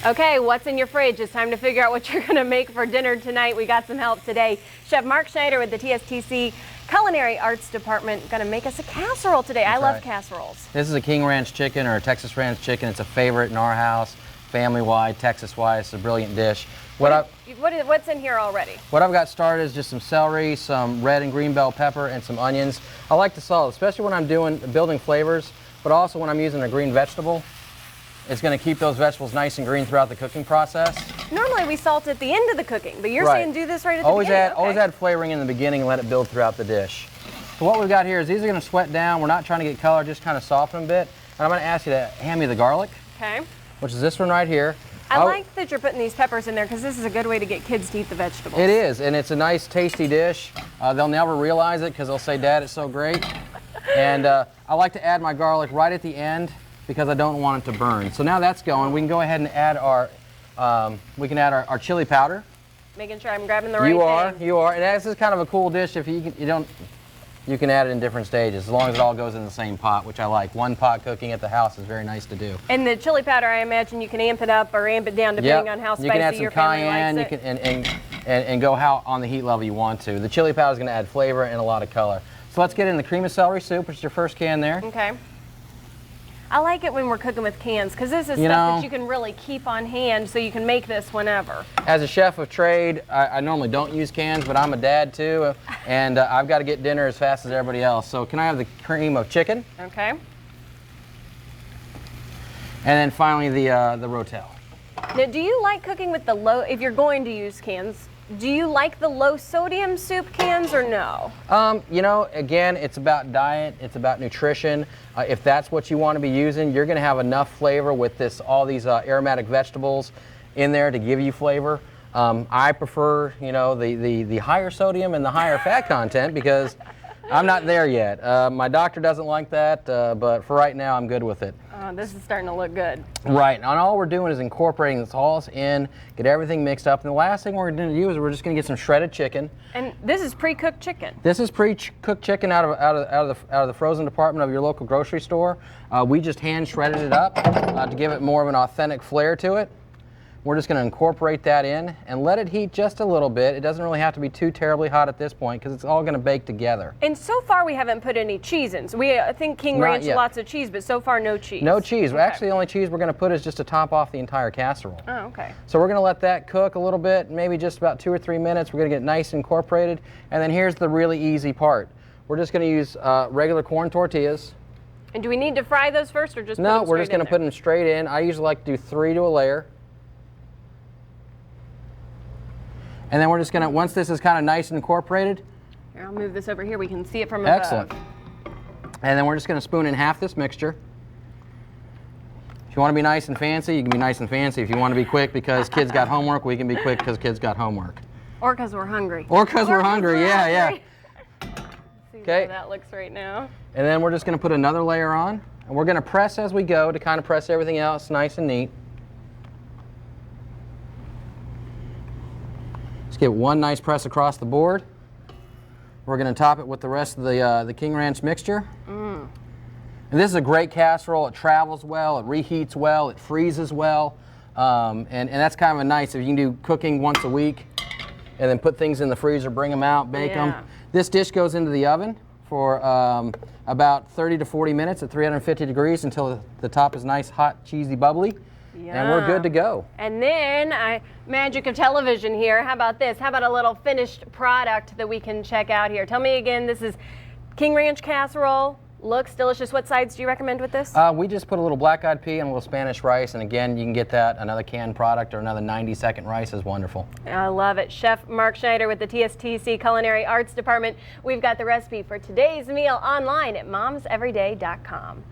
Okay, what's in your fridge? It's time to figure out what you're going to make for dinner tonight. We got some help today. Chef Mark Schneider with the TSTC Culinary Arts Department going to make us a casserole today. I love casseroles. This is a King Ranch chicken or a Texas Ranch chicken. It's a favorite in our house, family-wide, Texas-wide. It's a brilliant dish. What's in here already? What I've got started is just some celery, some red and green bell pepper, and some onions. I like to salt, especially when I'm building flavors, but also when I'm using a green vegetable. It's going to keep those vegetables nice and green throughout the cooking process. Normally we salt at the end of the cooking, but you're saying do this right at the beginning. Always add flavoring in the beginning and let it build throughout the dish. So what we've got here is these are going to sweat down. We're not trying to get color, just kind of soften them a bit. And I'm going to ask you to hand me the garlic, which is this one right here. I like that you're putting these peppers in there because this is a good way to get kids to eat the vegetables. It is, and it's a nice, tasty dish. They'll never realize it because they'll say, "Dad, it's so great." And I like to add my garlic right at the end because I don't want it to burn. So now that's going. We can go ahead and add our chili powder. Making sure I'm grabbing the right thing. You are. And this is kind of a cool dish. If you can add it in different stages, as long as it all goes in the same pot, which I like. One pot cooking at the house is very nice to do. And the chili powder, I imagine you can amp it up or amp it down depending on how spicy your family likes it. You can add some cayenne, and go on the heat level you want to. The chili powder is going to add flavor and a lot of color. So let's get in the cream of celery soup, which is your first can there. Okay. I like it when we're cooking with cans because this is stuff that you can really keep on hand so you can make this whenever. As a chef of trade, I normally don't use cans, but I'm a dad too, and I've got to get dinner as fast as everybody else. So can I have the cream of chicken? Okay. And then finally the rotel. Now, do you like cooking with the low, if you're going to use cans, do you like the low sodium soup cans or no? Again, it's about diet, it's about nutrition. If that's what you want to be using, you're going to have enough flavor with all these aromatic vegetables in there to give you flavor. I prefer, the higher sodium and the higher fat content because I'm not there yet. My doctor doesn't like that, but for right now, I'm good with it. Oh, this is starting to look good. Right, and all we're doing is incorporating this all in, get everything mixed up, and the last thing we're going to do is we're just going to get some shredded chicken. And this is pre-cooked chicken. This is pre-cooked chicken out of the frozen department of your local grocery store. We just hand shredded it up to give it more of an authentic flair to it. We're just going to incorporate that in and let it heat just a little bit. It doesn't really have to be too terribly hot at this point because it's all going to bake together. And so far we haven't put any cheese in. So I think King Ranch lots of cheese, but so far no cheese. No cheese. Okay. Actually, the only cheese we're going to put is just to top off the entire casserole. Oh, okay. So we're going to let that cook a little bit, maybe just about 2 or 3 minutes. We're going to get nice and incorporated. And then here's the really easy part. We're just going to use regular corn tortillas. And do we need to fry those first or just put them straight in? No, we're just going to put them straight in. I usually like to do 3 to a layer. And then we're just going to, once this is kind of nice and incorporated. Here, I'll move this over here. We can see it from above. Excellent. And then we're just going to spoon in half this mixture. If you want to be nice and fancy, you can be nice and fancy. If you want to be quick because kids got homework, we can be quick because kids got homework. Or because we're hungry. Or because we're hungry, yeah. See how that looks right now. And then we're just going to put another layer on. And we're going to press as we go to kind of press everything else nice and neat. Get one nice press across the board. We're going to top it with the rest of the King Ranch mixture. And this is a great casserole. It travels well, it reheats well, it freezes well, and that's kind of a nice if you can do cooking once a week and then put things in the freezer, bring them out, bake them. This dish goes into the oven for about 30 to 40 minutes at 350 degrees until the top is nice, hot, cheesy, bubbly. And we're good to go. And then, magic of television here, how about this? How about a little finished product that we can check out here? Tell me again, this is King Ranch casserole. Looks delicious. What sides do you recommend with this? We just put a little black-eyed pea and a little Spanish rice, and again, you can get that, another canned product or another 90-second rice is wonderful. I love it. Chef Mark Schneider with the TSTC Culinary Arts Department. We've got the recipe for today's meal online at momseveryday.com.